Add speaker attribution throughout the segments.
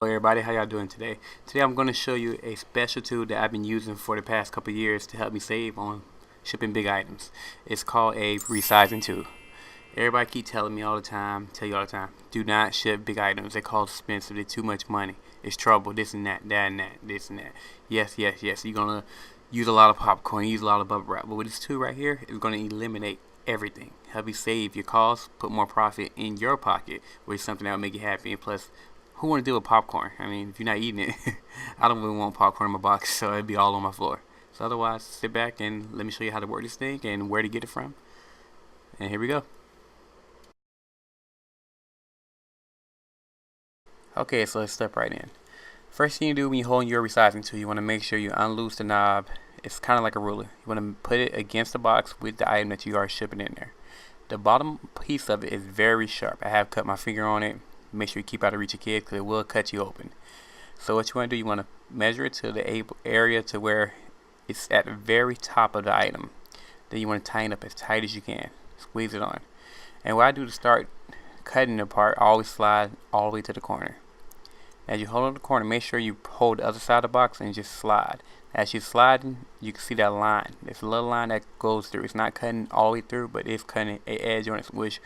Speaker 1: Hello everybody, how y'all doing today? Today I'm going to show you a special tool that I've been using for the past couple of years to help me save on shipping big items. It's called a resizing tool. Everybody keep telling me all the time, do not ship big items. They cost expensive, they're too much money. It's trouble, this and that, that and that, this and that. Yes. You're going to use a lot of popcorn, use a lot of bubble wrap. But with this tool right here, it's going to eliminate everything. Help you save your costs, put more profit in your pocket, which is something that will make you happy. And plus, who want to deal with popcorn? I mean, if you're not eating it, I don't really want popcorn in my box, so it'd be all on my floor. So otherwise, sit back and let me show you how to work this thing and where to get it from. And here we go. Okay, so let's step right in. First thing you do when you're holding your resizing tool, you want to make sure you unloose the knob. It's kind of like a ruler. You want to put it against the box with the item that you are shipping in there. The bottom piece of it is very sharp. I have cut my finger on it. Make sure you keep out of reach of kids because it will cut you open. So what you want to do, you want to measure it to the area to where it's at the very top of the item. Then you want to tighten up as tight as you can. Squeeze it on. And what I do to start cutting the part, I always slide all the way to the corner. As you hold on the corner, make sure you hold the other side of the box and just slide. As you're sliding, you can see that line. There's a little line that goes through. It's not cutting all the way through, but it's cutting an edge on it, which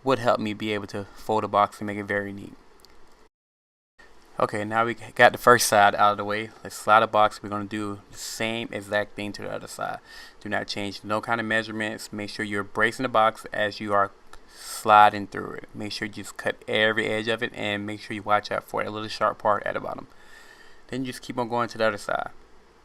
Speaker 1: would help me be able to fold the box and make it very neat. Okay, now we got the first side out of the way. Let's slide the box. We're going to do the same exact thing to the other side. Do not change no kind of measurements. Make sure you're bracing the box as you are sliding through it. Make sure you just cut every edge of it and make sure you watch out for that little sharp part at the bottom. Then you just keep on going to the other side.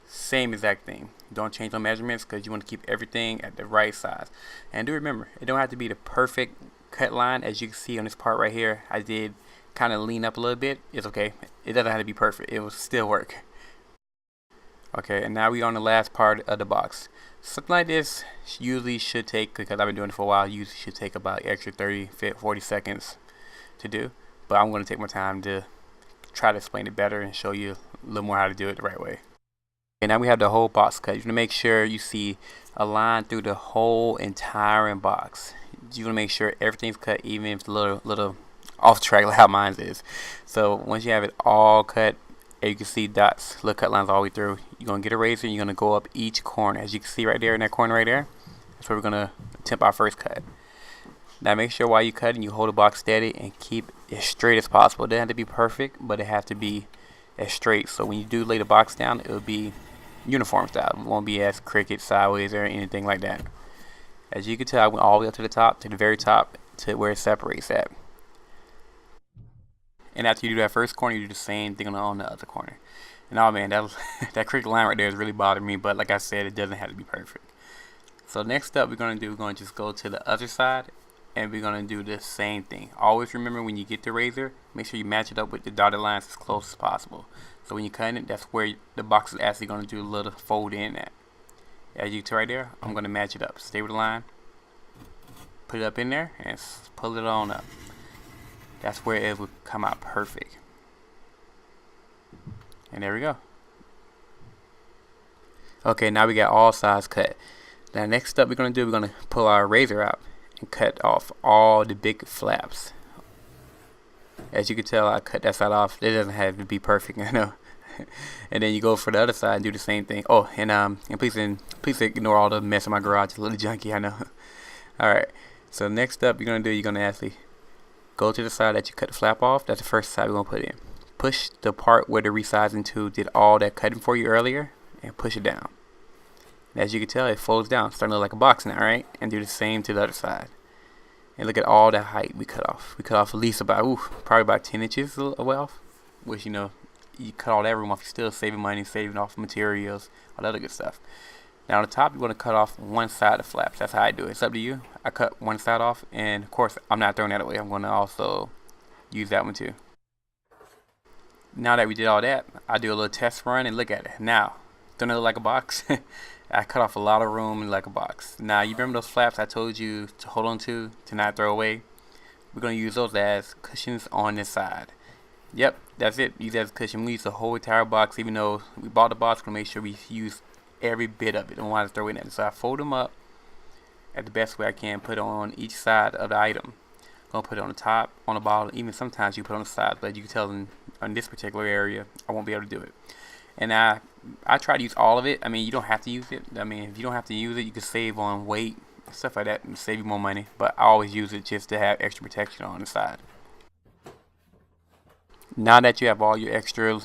Speaker 1: Same exact thing. Don't change no measurements because you want to keep everything at the right size. And do remember, it don't have to be the perfect cut line. As you can see on this part right here, I did kind of lean up a little bit. It's okay. It doesn't have to be perfect. It will still work. Okay, and now we on the last part of the box. Something like this usually should take, because I've been doing it for a while, usually should take about extra 30, 40 seconds to do. But I'm going to take my time to try to explain it better and show you a little more how to do it the right way. And now we have the whole box cut. You want to make sure you see a line through the whole entire box. You want to make sure everything's cut, even if it's a little off track like how mine is. So once you have it all cut, and you can see dots, little cut lines all the way through, you're going to get a razor and you're going to go up each corner. As you can see right there in that corner right there, that's where we're going to attempt our first cut. Now make sure while you're cutting, you hold the box steady and keep it as straight as possible. It doesn't have to be perfect, but it has to be as straight. So when you do lay the box down, it will be uniform style. It won't be as crooked, sideways, or anything like that. As you can tell, I went all the way up to the top, to the very top, to where it separates at. And after you do that first corner, you do the same thing on the other corner. And oh man, that crooked line right there is really bothering me, but like I said, it doesn't have to be perfect. So next up, we're going to just go to the other side, and we're going to do the same thing. Always remember, when you get the razor, make sure you match it up with the dotted lines as close as possible. So when you're cutting it, that's where the box is actually going to do a little fold in at. As you can tell right there, I'm going to match it up. Stay with the line, put it up in there, and pull it on up. That's where it will come out perfect. And there we go. Okay, now we got all sides cut. Now next step we're going to do, we're going to pull our razor out and cut off all the big flaps. As you can tell, I cut that side off. It doesn't have to be perfect, I know. And then you go for the other side and do the same thing. Oh, and please ignore all the mess in my garage. It's a little junky, I know. Alright, so next up you're going to actually go to the side that you cut the flap off. That's the first side we're going to put in. Push the part where the resizing tool did all that cutting for you earlier and push it down. And as you can tell, it folds down, starting to look like a box now, right? And do the same to the other side. And look at all that height we cut off. We cut off at least about, probably about 10 inches away off. Which, you know, you cut all that room off, you're still saving money, saving off materials, all that other good stuff. Now on the top, you want to cut off one side of the flaps. That's how I do it. It's up to you. I cut one side off, and of course, I'm not throwing that away. I'm going to also use that one too. Now that we did all that, I do a little test run and look at it. Now, don't it look like a box? I cut off a lot of room like a box. Now, you remember those flaps I told you to hold on to not throw away? We're going to use those as cushions on this side. Yep, that's it. Use that as a cushion. We use the whole entire box. Even though we bought the box, we're going to make sure we use every bit of it. Don't want to throw in it. So I fold them up at the best way I can. Put it on each side of the item. I'm going to put it on the top, on the bottom. Even sometimes you put it on the side. But you can tell on this particular area, I won't be able to do it. And I try to use all of it. I mean, you don't have to use it. I mean, if you don't have to use it, you can save on weight, stuff like that, and save you more money. But I always use it just to have extra protection on the side. Now that you have all your extra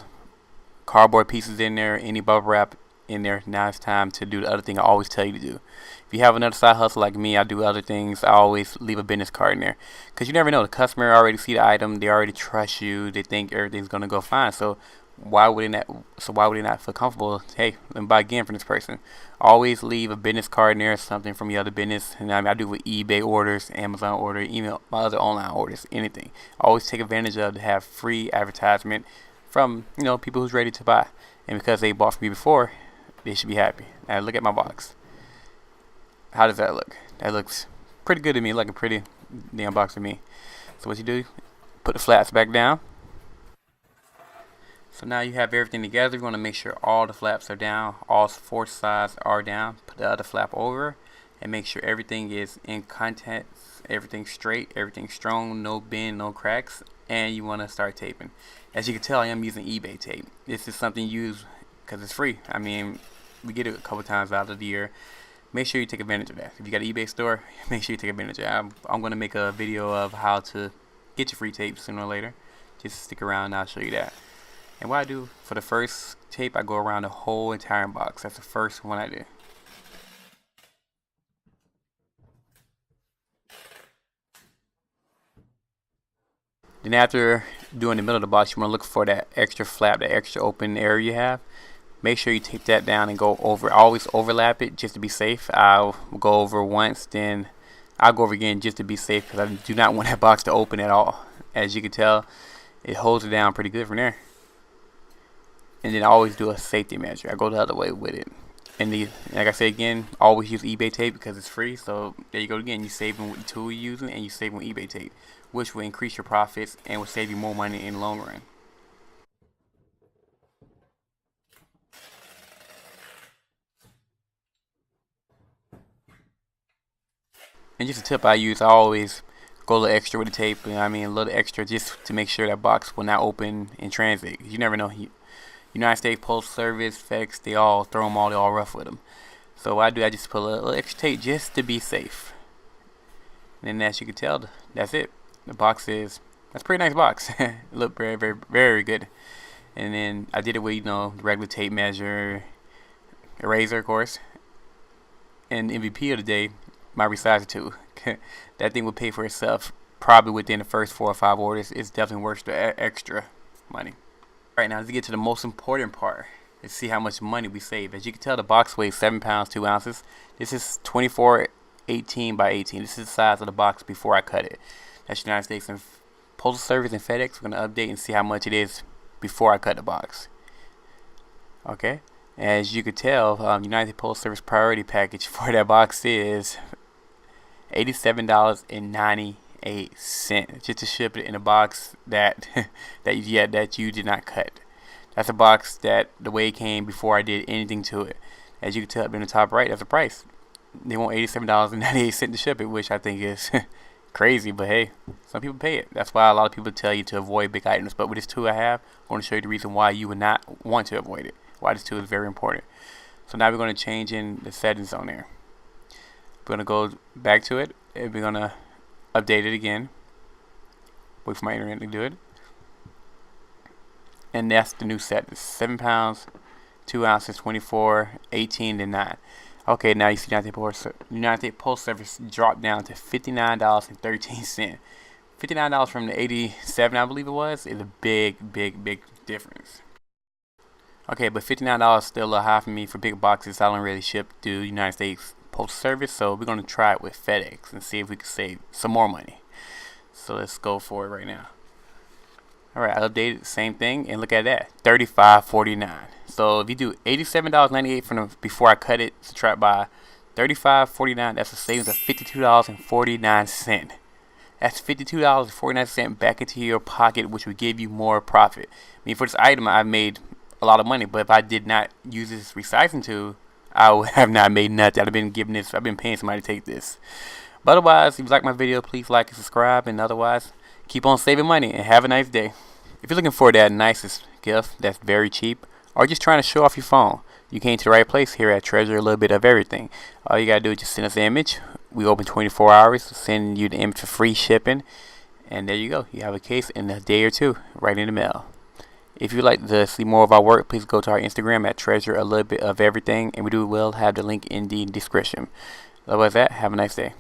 Speaker 1: cardboard pieces in there, any bubble wrap in there, now it's time to do the other thing I always tell you to do. If you have another side hustle like me, I do other things. I always leave a business card in there, because you never know, the customer already see the item, they already trust you, they think everything's gonna go fine. So why would they not feel comfortable? Hey, let me buy again from this person. Always leave a business card in there, something from your other business. And I do with eBay orders, Amazon order, email, my other online orders, anything. Always take advantage of to have free advertisement from people who's ready to buy, and because they bought from me before, they should be happy. Now look at my box. How does that look? That looks pretty good to me, like a pretty damn box to me. So what you do? Put the flaps back down. So now you have everything together. You want to make sure all the flaps are down, all four sides are down. Put the other flap over and make sure everything is in contact, everything's straight, everything's strong, no bend, no cracks. And you want to start taping. As you can tell, I am using eBay tape. This is something you use because it's free. I mean, we get it a couple times out of the year. Make sure you take advantage of that. If you got an eBay store, make sure you take advantage of it. I'm going to make a video of how to get your free tape sooner or later. Just stick around and I'll show you that. And what I do for the first tape, I go around the whole entire box. That's the first one I do. Then after doing the middle of the box, you want to look for that extra flap, that extra open area you have. Make sure you tape that down and go over. Always overlap it just to be safe. I'll go over once, then I'll go over again just to be safe, because I do not want that box to open at all. As you can tell, it holds it down pretty good from there. And then I always do a safety measure. I go the other way with it. And like I said again, always use eBay tape because it's free. So there you go again. You saving with the tool you're using, and you saving with eBay tape, which will increase your profits and will save you more money in the long run. And just a tip I use, I always go a little extra with the tape. I mean, a little extra just to make sure that box will not open in transit. You never know. United States Postal Service, FedEx, they all throw them all, they all rough with them. So what I do, I just put a little extra tape just to be safe. And then as you can tell, that's it. The box that's a pretty nice box. It looked very, very, very good. And then I did it with, the regular tape measure, eraser, of course. And MVP of the day, my resizer tool. That thing will pay for itself probably within the first 4 or 5 orders. It's definitely worth the extra money. Alright, now let's get to the most important part. Let's see how much money we save. As you can tell, the box weighs 7 pounds 2 ounces. This is 24/18 by 18. This is the size of the box before I cut it. That's United States and Postal Service and FedEx. We're going to update and see how much it is before I cut the box. Okay, as you can tell, United Postal Service priority package for that box is $87.98 just to ship it in a box that that you did not cut. That's a box that the way it came before I did anything to it. As you can tell up in the top right, that's the price. They want $87.98 to ship it, which I think is crazy, but hey, some people pay it. That's why a lot of people tell you to avoid big items. But with this tool I have, I'm going to show you the reason why you would not want to avoid it, why this tool is very important. So now we're going to change in the settings on there. We're going to go back to it, and we're going to update it again. Wait for my internet to do it. And that's the new set. 7 pounds, 2 ounces, 24/18 to 9. Okay, now you see United States Postal Service dropped down to $59.13. $59 from the $87, I believe it was, is a big, big, big difference. Okay, but $59 is still a little high for me for big boxes. I don't really ship to United States Postal Service, so we're going to try it with FedEx and see if we can save some more money. So let's go for it right now. Alright, I updated the same thing, and look at that, $35.49. So if you do $87.98 from before I cut it, subtract by $35.49, that's a savings of $52.49. That's $52.49 back into your pocket, which will give you more profit. I mean, for this item, I made a lot of money, but if I did not use this recycling tool, I would have not made nothing. I've been paying somebody to take this. But otherwise, if you like my video, please like and subscribe, and otherwise, keep on saving money and have a nice day. If you're looking for that nicest gift that's very cheap, or just trying to show off your phone, you came to the right place here at Treasure a Little Bit of Everything. All you gotta do is just send us an image. We open 24 hours, send you the image for free shipping, and there you go. You have a case in a day or two, right in the mail. If you'd like to see more of our work, please go to our Instagram at Treasure a Little Bit of Everything, and we will have the link in the description. Otherwise, that, have a nice day.